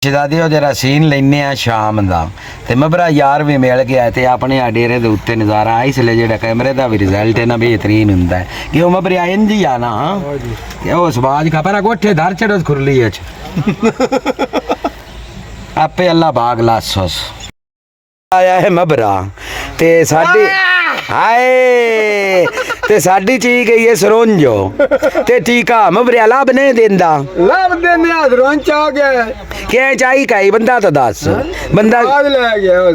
ਸ਼ਹਿਜ਼ਾਦੇ ਉਹ ਜਰਾ ਸੀਨ ਲੈਨੇ ਆ ਸ਼ਾਮ ਦਾ ਤੇ ਮਬਰਾ ਯਾਰ ਵੀ ਮਿਲ ਗਿਆ ਤੇ ਆਪਣੇ ਆ ਡੇਰੇ ਦੇ ਉੱਤੇ ਨਜ਼ਾਰਾ ਇਸ ਲਈ ਜਿਹੜਾ ਕੈਮਰੇ ਦਾ ਵੀ ਰਿਜ਼ਲਟ ਹੈ ਨਾ ਬਿਹਤਰੀਨ ਹੁੰਦਾ ਹੈ ਕਿ ਉਹ ਮਬਰਾ ਇੰਜ ਹੀ ਆ ਨਾ ਕਿ ਉਹ ਸਵਾਜ ਖਾ ਪਰ ਕੋਠੇ ਧਰ ਛੜੋ ਖੁਰਲੀ ਚ ਆਪੇ ਅੱਲਾ ਬਾਗ ਲਾਸੋਸ ਆਇਆ ਹੈ ਮਬਰਾ ਤੇ ਸਾਡੀ ਹਾਏ ਤੇ ਸਾਡੀ ਚੀਜ਼ ਗਈ ਹੈ ਸਰੋਂਜੋ ਤੇ ਟੀਕਾ ਮਬਰਿਆ ਲੱਭ ਨਹੀਂ ਦਿੰਦਾ ਲੱਭ ਦਿੰਦੇ ਆ ਸਰੋਂਜ ਆ ਗਿਆ ਕਿਹ ਚਾਹੀ ਕਾਈ ਬੰਦਾ ਤਾਂ ਦੱਸ ਬੰਦਾ ਬਾਦ ਲੈ ਗਿਆ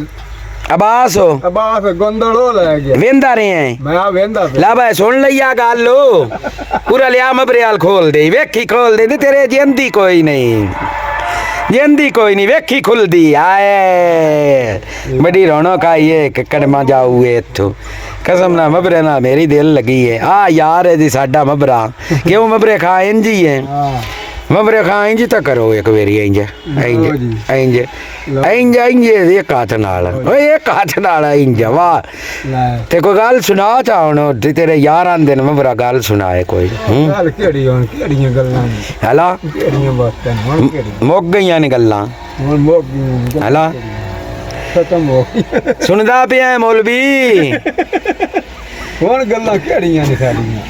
ਅਬਾਸ ਹੋ ਅਬਾਸ ਗੰਦੜੋ ਲੈ ਗਿਆ ਵੇਂਦਾ ਰਹੇ ਮੈਂ ਆ ਵੇਂਦਾ ਲਾ ਬਈ ਸੁਣ ਲਈਆ ਗੱਲ ਪੂਰਾ ਲਿਆ ਮਬਰਿਆਲ ਖੋਲ ਦੇ ਵੇਖੀ ਖੋਲ ਦੇ ਤੇਰੇ ਜਿੰਦੀ ਕੋਈ ਨਹੀਂ ਜਿੰਦੀ ਕੋਈ ਨਹੀਂ ਵੇਖੀ ਖੁੱਲਦੀ ਆਏ ਬੜੀ ਰੌਣਕ ਆਈ ਏ ਕੜਮਾ ਜਾਊਏ ਇੱਥੋਂ ਕਸਮ ਨਾ ਮਬਰੇ ਨਾਲ ਮੇਰੀ ਦਿਲ ਲੱਗੀ ਹੈ ਆ ਯਾਰ ਇਹਦੀ ਸਾਡਾ ਮਬਰਾ ਕਿਉਂ ਮਬਰੇ ਖਾ ਇੰਜ ਹੀ ਹੈ ਮਬਰੇ ਖਾ ਇੰਜ ਤਾਂ ਕਰੋ ਇੱਕ ਵਾਰੀ ਇੰਜ ਇੰਜ ਇੰਜ ਇੰਜ ਇੰਜ ਇੱਕ ਹੱਥ ਨਾਲ ਓਏ ਇੱਕ ਹੱਥ ਨਾਲ ਇੰਜ ਵਾਹ ਤੇ ਕੋਈ ਗੱਲ ਸੁਣਾ ਚਾਹਣ ਤੇਰੇ ਯਾਰ ਆਂਦੇ ਨੇ ਮਬਰਾ ਗੱਲ ਸੁਣਾਏ ਕੋਈ ਗੱਲ ਕਿਹੜੀਆਂ ਗੱਲਾਂ ਹਲਾ ਕਿਹੜੀਆਂ ਬਾਤਾਂ ਹੁਣ ਮੁੱਕ ਗਈਆਂ ਨੇ ਗੱਲਾਂ ਹੁਣ ਮੁੱਕ ਗਈਆਂ ਹਲਾ ਖਤਮ ਹੋ ਗਈ ਸੁਣਦਾ ਪਿਆ ਮੌਲਵੀ ਹੁਣ ਗੱਲਾਂ ਕਿਹੜੀਆਂ ਨੇ ਸਾਡੀਆਂ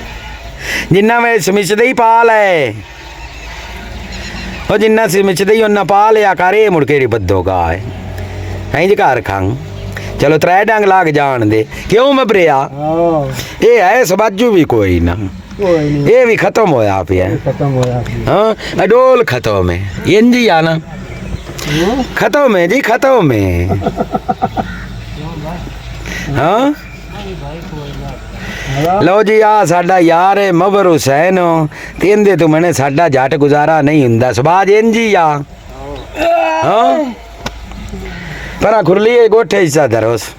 ਜਿੰਨਾ ਮੈਂ ਸਮਿਚਦੇ ਹੀ ਪਾ ਲੈ ਉਹ ਜਿੰਨਾ ਸਮਿਚਦੇ ਹੀ ਉਹਨਾਂ ਪਾ ਲਿਆ ਕਰ ਇਹ ਮੁੜ ਕੇ ਬੱਦੋਗਾ ਇੰਜ ਘਰ ਖਾਂ ਚਲੋ ਤਰੇ ਡੰਗ ਲਾਗ ਜਾਣ ਦੇ ਕਿਉਂ ਮਬਰਿਆ ਇਹ ਹੈ ਸਬਾਜੂ ਵੀ ਕੋਈ ਨਾ ਇਹ ਵੀ ਖਤਮ ਹੋਇਆ ਪਿਆ ਖਤਮ ਹੋਇਆ ਹਾਂ ਅਡੋਲ ਖਤਮ ਹੈ ਇੰਜ ਹੀ ਆ ਨਾ खत्म है जी खत्म है हाँ लो जी आ साडा यार है मबर हुसैन ते इंदे तो मैंने साडा जट गुजारा नहीं हुंदा सबाज इंज ही आ हाँ पर खुरली गोठे हिस्सा धरोस